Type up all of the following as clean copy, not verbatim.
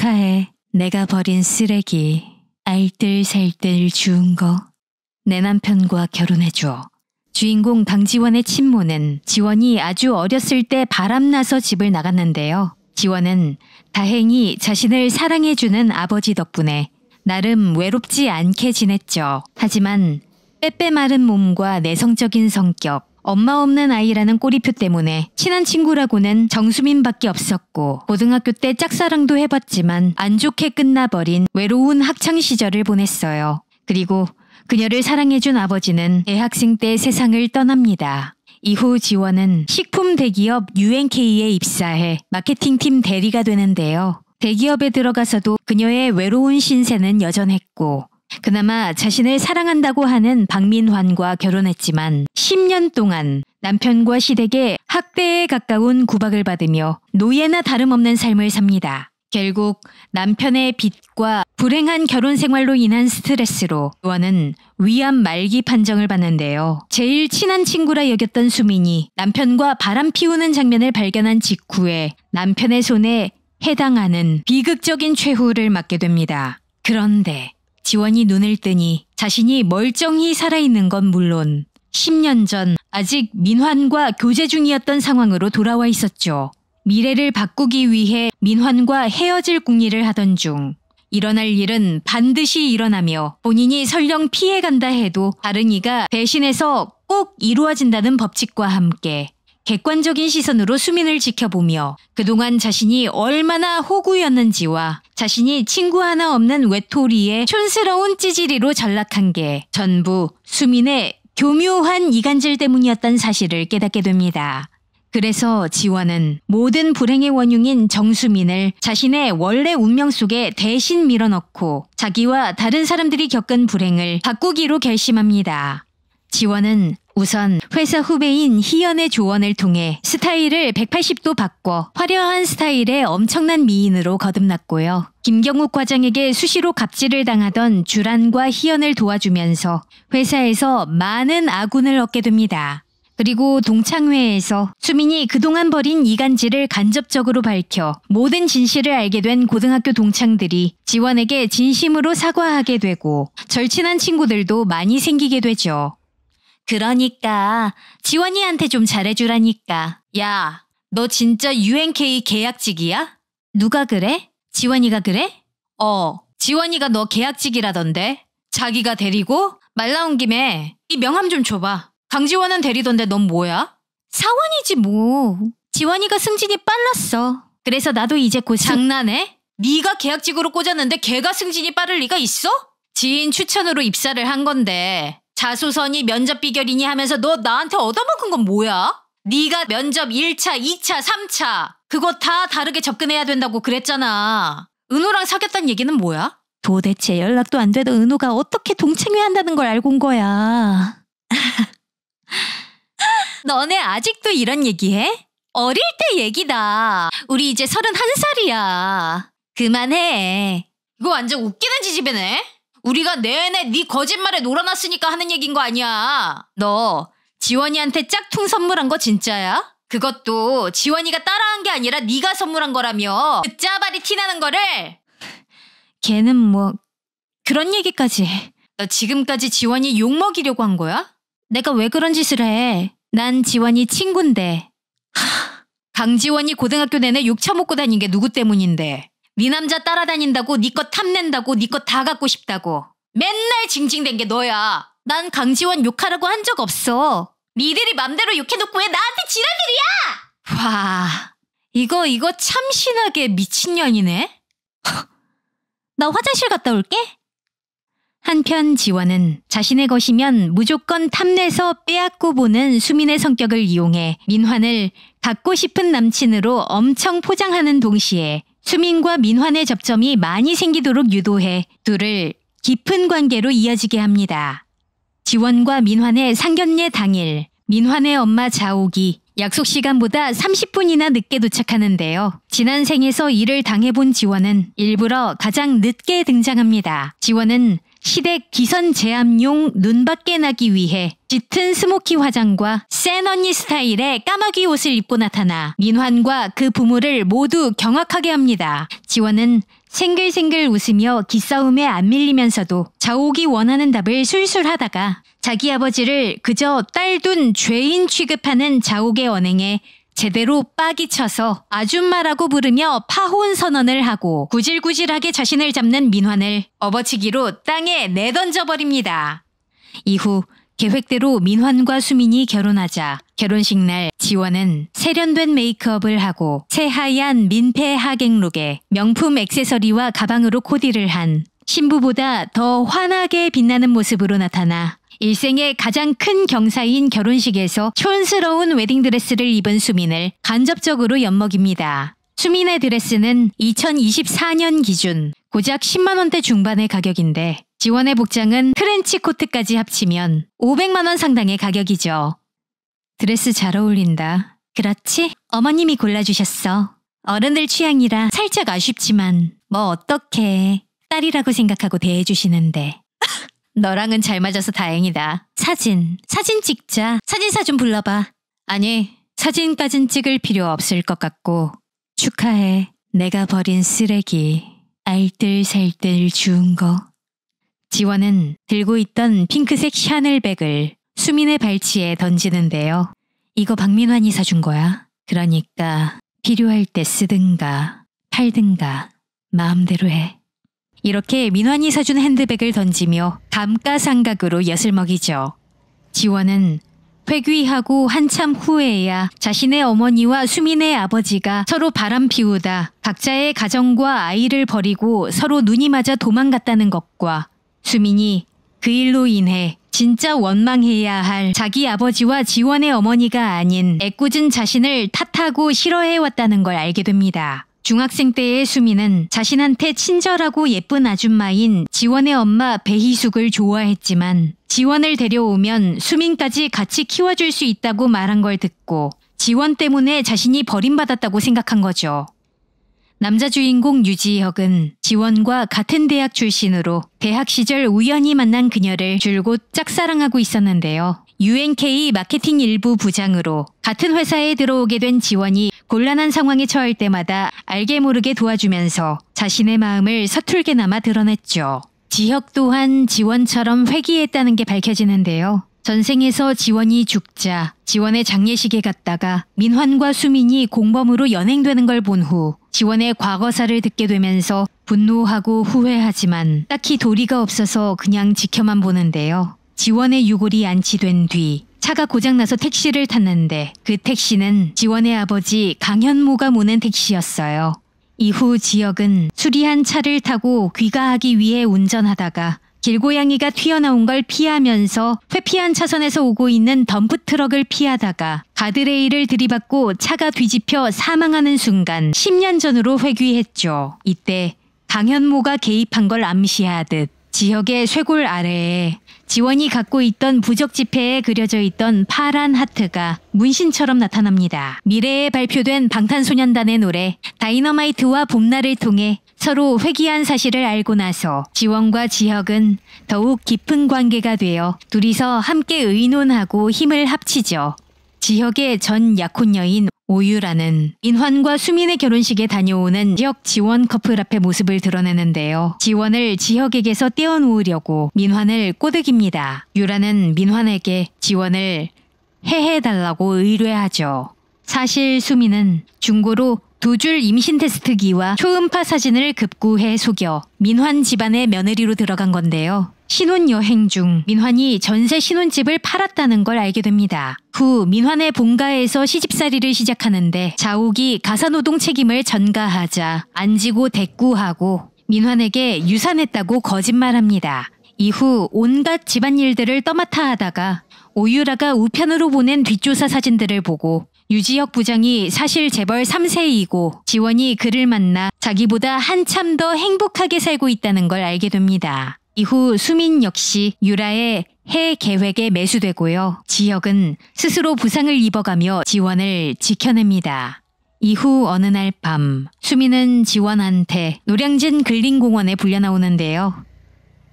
축하해. 내가 버린 쓰레기. 알뜰살뜰 주운 거. 내 남편과 결혼해줘. 주인공 강지원의 친모는 지원이 아주 어렸을 때 바람나서 집을 나갔는데요. 지원은 다행히 자신을 사랑해주는 아버지 덕분에 나름 외롭지 않게 지냈죠. 하지만 빼빼 마른 몸과 내성적인 성격, 엄마 없는 아이라는 꼬리표 때문에 친한 친구라고는 정수민밖에 없었고 고등학교 때 짝사랑도 해봤지만 안 좋게 끝나버린 외로운 학창시절을 보냈어요. 그리고 그녀를 사랑해준 아버지는 대학생 때 세상을 떠납니다. 이후 지원은 식품 대기업 UNK에 입사해 마케팅팀 대리가 되는데요. 대기업에 들어가서도 그녀의 외로운 신세는 여전했고 그나마 자신을 사랑한다고 하는 박민환과 결혼했지만 10년 동안 남편과 시댁에 학대에 가까운 구박을 받으며 노예나 다름없는 삶을 삽니다. 결국 남편의 빚과 불행한 결혼 생활로 인한 스트레스로 지원은 위암 말기 판정을 받는데요. 제일 친한 친구라 여겼던 수민이 남편과 바람 피우는 장면을 발견한 직후에 남편의 손에 해당하는 비극적인 최후를 맞게 됩니다. 그런데 지원이 눈을 뜨니 자신이 멀쩡히 살아있는 건 물론 10년 전 아직 민환과 교제 중이었던 상황으로 돌아와 있었죠. 미래를 바꾸기 위해 민환과 헤어질 궁리를 하던 중 일어날 일은 반드시 일어나며 본인이 설령 피해간다 해도 다른 이가 대신해서 꼭 이루어진다는 법칙과 함께 객관적인 시선으로 수민을 지켜보며 그동안 자신이 얼마나 호구였는지와 자신이 친구 하나 없는 외톨이의 촌스러운 찌질이로 전락한 게 전부 수민의 교묘한 이간질 때문이었던 사실을 깨닫게 됩니다. 그래서 지원은 모든 불행의 원흉인 정수민을 자신의 원래 운명 속에 대신 밀어넣고 자기와 다른 사람들이 겪은 불행을 바꾸기로 결심합니다. 지원은 우선 회사 후배인 희연의 조언을 통해 스타일을 180도 바꿔 화려한 스타일의 엄청난 미인으로 거듭났고요. 김경욱 과장에게 수시로 갑질을 당하던 주란과 희연을 도와주면서 회사에서 많은 아군을 얻게 됩니다. 그리고 동창회에서 수민이 그동안 벌인 이간질을 간접적으로 밝혀 모든 진실을 알게 된 고등학교 동창들이 지원에게 진심으로 사과하게 되고 절친한 친구들도 많이 생기게 되죠. 그러니까 지원이한테 좀 잘해주라니까. 야, 너 진짜 UNK 계약직이야? 누가 그래? 지원이가 그래? 지원이가 너 계약직이라던데. 자기가 데리고? 말 나온 김에 이 명함 좀 줘봐. 강지원은 데리던데 넌 뭐야? 사원이지 뭐. 지원이가 승진이 빨랐어. 그래서 나도 이제 곧 장난해? 네가 계약직으로 꽂았는데 걔가 승진이 빠를 리가 있어? 지인 추천으로 입사를 한 건데 자소서니 면접 비결이니 하면서 너 나한테 얻어먹은 건 뭐야? 네가 면접 1차, 2차, 3차 그거 다 다르게 접근해야 된다고 그랬잖아. 은호랑 사귀었단 얘기는 뭐야? 도대체 연락도 안 되던 은호가 어떻게 동창회 한다는 걸 알고 온 거야. 너네 아직도 이런 얘기해? 어릴 때 얘기다. 우리 이제 31살이야. 그만해. 이거 완전 웃기는 지지배네. 우리가 내내 네 거짓말에 놀아놨으니까 하는 얘긴 거 아니야. 너 지원이한테 짝퉁 선물한 거 진짜야? 그것도 지원이가 따라한 게 아니라 네가 선물한 거라며. 그 짜발이 티나는 거를. 걔는 뭐 그런 얘기까지. 너 지금까지 지원이 욕먹이려고 한 거야? 내가 왜 그런 짓을 해. 난 지원이 친군데. 강지원이 고등학교 내내 욕 처먹고 다닌 게 누구 때문인데. 네 남자 따라다닌다고 네 것 탐낸다고 네 것 다 갖고 싶다고 맨날 징징댄 게 너야. 난 강지원 욕하라고 한 적 없어. 니들이 맘대로 욕해놓고 왜 나한테 지랄들이야. 와, 이거 참 신하게 미친년이네. 나 화장실 갔다 올게. 한편 지원은 자신의 것이면 무조건 탐내서 빼앗고 보는 수민의 성격을 이용해 민환을 갖고 싶은 남친으로 엄청 포장하는 동시에 수민과 민환의 접점이 많이 생기도록 유도해 둘을 깊은 관계로 이어지게 합니다. 지원과 민환의 상견례 당일, 민환의 엄마 자옥이 약속 시간보다 30분이나 늦게 도착하는데요. 지난 생에서 일을 당해본 지원은 일부러 가장 늦게 등장합니다. 지원은 시댁 기선 제압용 눈밖에 나기 위해 짙은 스모키 화장과 센 언니 스타일의 까마귀 옷을 입고 나타나 민환과 그 부모를 모두 경악하게 합니다. 지원은 생글생글 웃으며 기싸움에 안 밀리면서도 자옥이 원하는 답을 술술 하다가 자기 아버지를 그저 딸둔 죄인 취급하는 자옥의 언행에 제대로 빡이 쳐서 아줌마라고 부르며 파혼 선언을 하고 구질구질하게 자신을 잡는 민환을 업어치기로 땅에 내던져버립니다. 이후 계획대로 민환과 수민이 결혼하자 결혼식 날 지원은 세련된 메이크업을 하고 새하얀 민폐 하객룩에 명품 액세서리와 가방으로 코디를 한 신부보다 더 환하게 빛나는 모습으로 나타나 일생의 가장 큰 경사인 결혼식에서 촌스러운 웨딩드레스를 입은 수민을 간접적으로 엿먹입니다. 수민의 드레스는 2024년 기준 고작 10만 원대 중반의 가격인데 지원의 복장은 트렌치 코트까지 합치면 500만 원 상당의 가격이죠. 드레스 잘 어울린다. 그렇지? 어머님이 골라주셨어. 어른들 취향이라 살짝 아쉽지만 뭐 어떡해. 딸이라고 생각하고 대해주시는데. 너랑은 잘 맞아서 다행이다. 사진 찍자. 사진사 좀 불러봐. 아니, 사진까진 찍을 필요 없을 것 같고. 축하해. 내가 버린 쓰레기. 알뜰살뜰 주운 거. 지원은 들고 있던 핑크색 샤넬백을 수민의 발치에 던지는데요. 이거 박민환이 사준 거야. 그러니까 필요할 때 쓰든가 팔든가 마음대로 해. 이렇게 민환이 사준 핸드백을 던지며 감가상각으로 엿을 먹이죠. 지원은 회귀하고 한참 후에야 자신의 어머니와 수민의 아버지가 서로 바람 피우다 각자의 가정과 아이를 버리고 서로 눈이 맞아 도망갔다는 것과 수민이 그 일로 인해 진짜 원망해야 할 자기 아버지와 지원의 어머니가 아닌 애꿎은 자신을 탓하고 싫어해왔다는 걸 알게 됩니다. 중학생 때의 수민은 자신한테 친절하고 예쁜 아줌마인 지원의 엄마 배희숙을 좋아했지만 지원을 데려오면 수민까지 같이 키워줄 수 있다고 말한 걸 듣고 지원 때문에 자신이 버림받았다고 생각한 거죠. 남자 주인공 유지혁은 지원과 같은 대학 출신으로 대학 시절 우연히 만난 그녀를 줄곧 짝사랑하고 있었는데요. UNK 마케팅 일부 부장으로 같은 회사에 들어오게 된 지원이 곤란한 상황에 처할 때마다 알게 모르게 도와주면서 자신의 마음을 서툴게나마 드러냈죠. 지혁 또한 지원처럼 회귀했다는 게 밝혀지는데요. 전생에서 지원이 죽자 지원의 장례식에 갔다가 민환과 수민이 공범으로 연행되는 걸 본 후 지원의 과거사를 듣게 되면서 분노하고 후회하지만 딱히 도리가 없어서 그냥 지켜만 보는데요. 지원의 유골이 안치된 뒤 차가 고장나서 택시를 탔는데 그 택시는 지원의 아버지 강현모가 모는 택시였어요. 이후 지혁은 수리한 차를 타고 귀가하기 위해 운전하다가 길고양이가 튀어나온 걸 피하면서 회피한 차선에서 오고 있는 덤프트럭을 피하다가 가드레일을 들이받고 차가 뒤집혀 사망하는 순간 10년 전으로 회귀했죠. 이때 강현모가 개입한 걸 암시하듯 지혁의 쇄골 아래에 지원이 갖고 있던 부적 지폐에 그려져 있던 파란 하트가 문신처럼 나타납니다. 미래에 발표된 방탄소년단의 노래 다이너마이트와 봄날을 통해 서로 회귀한 사실을 알고 나서 지원과 지혁은 더욱 깊은 관계가 되어 둘이서 함께 의논하고 힘을 합치죠. 지혁의 전 약혼녀인 오유라는 민환과 수민의 결혼식에 다녀오는 지혁 지원 커플 앞의 모습을 드러내는데요. 지원을 지혁에게서 떼어놓으려고 민환을 꼬드깁니다. 유라는 민환에게 지원을 해달라고 의뢰하죠. 사실 수민은 중고로 2줄 임신 테스트기와 초음파 사진을 급구해 속여 민환 집안의 며느리로 들어간 건데요. 신혼여행 중 민환이 전세 신혼집을 팔았다는 걸 알게 됩니다. 후 민환의 본가에서 시집살이를 시작하는데 자옥이 가사노동 책임을 전가하자 안 지고 대꾸하고 민환에게 유산했다고 거짓말합니다. 이후 온갖 집안일들을 떠맡아 하다가 오유라가 우편으로 보낸 뒷조사 사진들을 보고 유지혁 부장이 사실 재벌 3세이고 지원이 그를 만나 자기보다 한참 더 행복하게 살고 있다는 걸 알게 됩니다. 이후 수민 역시 유라의 해 계획에 매수되고요. 지혁은 스스로 부상을 입어가며 지원을 지켜냅니다. 이후 어느 날 밤 수민은 지원한테 노량진 근린공원에 불려 나오는데요.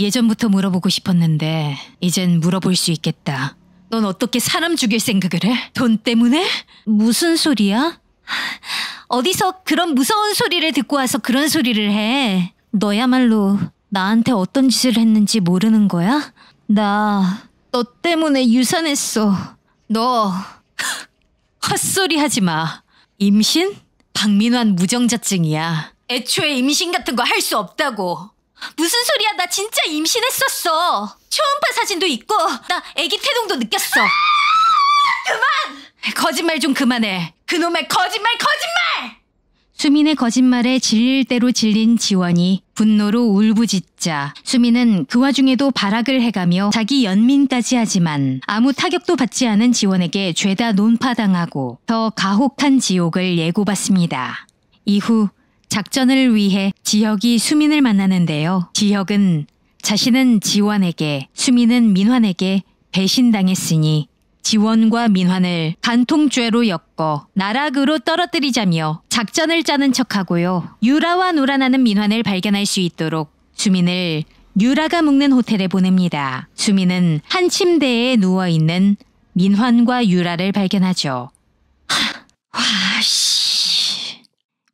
예전부터 물어보고 싶었는데 이젠 물어볼 수 있겠다. 넌 어떻게 사람 죽일 생각을 해? 돈 때문에? 무슨 소리야? 어디서 그런 무서운 소리를 듣고 와서 그런 소리를 해? 너야말로 나한테 어떤 짓을 했는지 모르는 거야? 나 너 때문에 유산했어. 너 헛소리 하지 마. 임신? 박민환 무정자증이야. 애초에 임신 같은 거 할 수 없다고. 무슨 소리야? 나 진짜 임신했었어. 초음파 사진도 있고 나 아기 태동도 느꼈어. 그만! 거짓말 좀 그만해. 그놈의 거짓말! 수민의 거짓말에 질릴 대로 질린 지원이 분노로 울부짖자 수민은 그 와중에도 발악을 해가며 자기 연민까지 하지만 아무 타격도 받지 않은 지원에게 죄다 논파당하고 더 가혹한 지옥을 예고받습니다. 이후 작전을 위해 지혁이 수민을 만나는데요. 지혁은 자신은 지원에게, 수민은 민환에게 배신당했으니 지원과 민환을 간통죄로 엮어 나락으로 떨어뜨리자며 작전을 짜는 척하고요. 유라와 놀아나는 민환을 발견할 수 있도록 수민을 유라가 묵는 호텔에 보냅니다. 수민은 한 침대에 누워있는 민환과 유라를 발견하죠.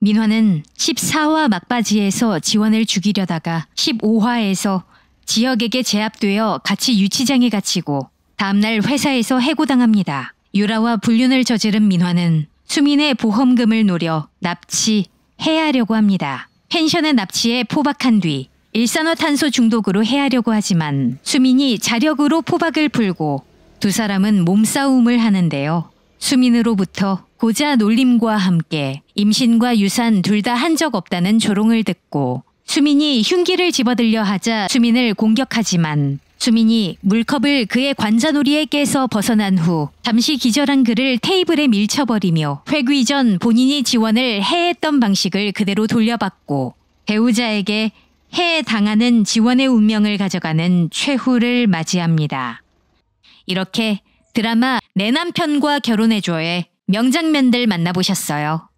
민환은 14화 막바지에서 지원을 죽이려다가 15화에서 지혁에게 제압되어 같이 유치장에 갇히고 다음날 회사에서 해고당합니다. 유라와 불륜을 저지른 민환은 수민의 보험금을 노려 납치해하려고 합니다. 펜션의 납치에 포박한 뒤 일산화탄소 중독으로 해하려고 하지만 수민이 자력으로 포박을 풀고 두 사람은 몸싸움을 하는데요. 수민으로부터 고자 놀림과 함께 임신과 유산 둘 다 한 적 없다는 조롱을 듣고 수민이 흉기를 집어들려 하자 수민을 공격하지만 수민이 물컵을 그의 관자놀이에 깨서 벗어난 후 잠시 기절한 그를 테이블에 밀쳐버리며 회귀 전 본인이 지원을 해했던 방식을 그대로 돌려받고 배우자에게 해당하는 지원의 운명을 가져가는 최후를 맞이합니다. 이렇게 드라마 내 남편과 결혼해줘의 명장면들 만나보셨어요.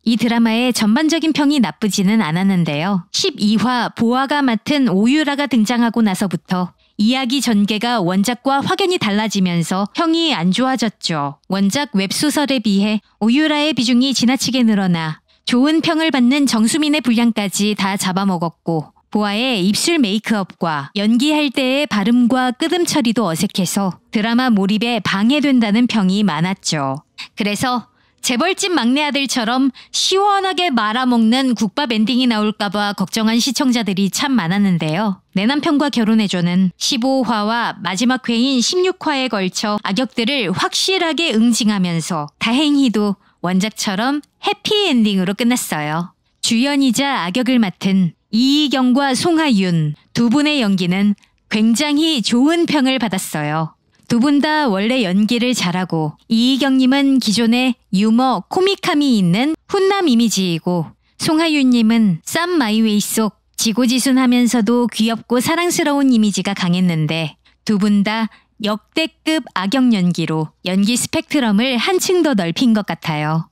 이 드라마의 전반적인 평이 나쁘지는 않았는데요. 12화 보아가 맡은 오유라가 등장하고 나서부터 이야기 전개가 원작과 확연히 달라지면서 평이 안 좋아졌죠. 원작 웹소설에 비해 오유라의 비중이 지나치게 늘어나 좋은 평을 받는 정수민의 분량까지 다 잡아먹었고 보아의 입술 메이크업과 연기할 때의 발음과 끄듬 처리도 어색해서 드라마 몰입에 방해된다는 평이 많았죠. 그래서 재벌집 막내 아들처럼 시원하게 말아먹는 국밥 엔딩이 나올까봐 걱정한 시청자들이 참 많았는데요. 내 남편과 결혼해줘는 15화와 마지막 회인 16화에 걸쳐 악역들을 확실하게 응징하면서 다행히도 원작처럼 해피엔딩으로 끝났어요. 주연이자 악역을 맡은 이희경과 송하윤 두 분의 연기는 굉장히 좋은 평을 받았어요. 두 분 다 원래 연기를 잘하고 이희경님은 기존에 유머, 코믹함이 있는 훈남 이미지이고 송하윤님은 쌈 마이웨이 속 지고지순하면서도 귀엽고 사랑스러운 이미지가 강했는데 두 분 다 역대급 악역 연기로 연기 스펙트럼을 한층 더 넓힌 것 같아요.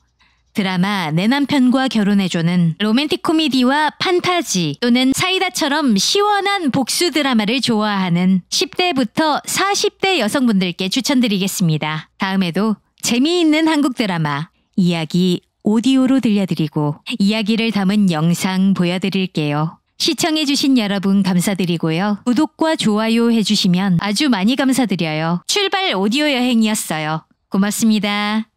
드라마 내 남편과 결혼해줘는 로맨틱 코미디와 판타지 또는 사이다처럼 시원한 복수 드라마를 좋아하는 10대부터 40대 여성분들께 추천드리겠습니다. 다음에도 재미있는 한국 드라마 이야기 오디오로 들려드리고 이야기를 담은 영상 보여드릴게요. 시청해주신 여러분 감사드리고요. 구독과 좋아요 해주시면 아주 많이 감사드려요. 출발 오디오 여행이었어요. 고맙습니다.